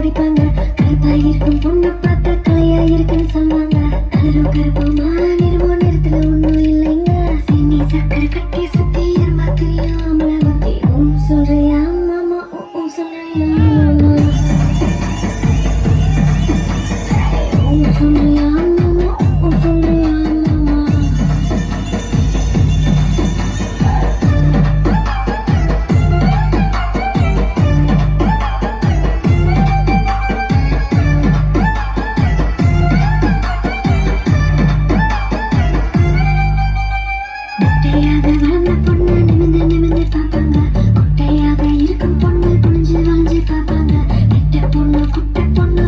துடிப்பாங்க. கருப்பா இருக்கும் பொண்ணு பார்த்தா கலையா இருக்குன்னு சொல்லுவாங்க. கலரும் கருப்புமா நிறமோ நிறத்துல ஒண்ணும் இல்லைங்க. சீனி சக்கரை கட்டி சுத்தி இருமா தெரியும் அமல புத்தி. சொல்றியா மாமா சொல்றியா மாமா சொல்றியா மாமா சொல்றியா மாமா. குட்டையாக வளர்ந்த பொண்ணு நிமிந்து நிமிந்து பார்ப்பாங்க. குட்டையாக இருக்கும் பொண்ணு குனிஞ்சு வளைஞ்சு பார்ப்பாங்க. நெட்ட பொண்ணு குட்டை பொண்ணு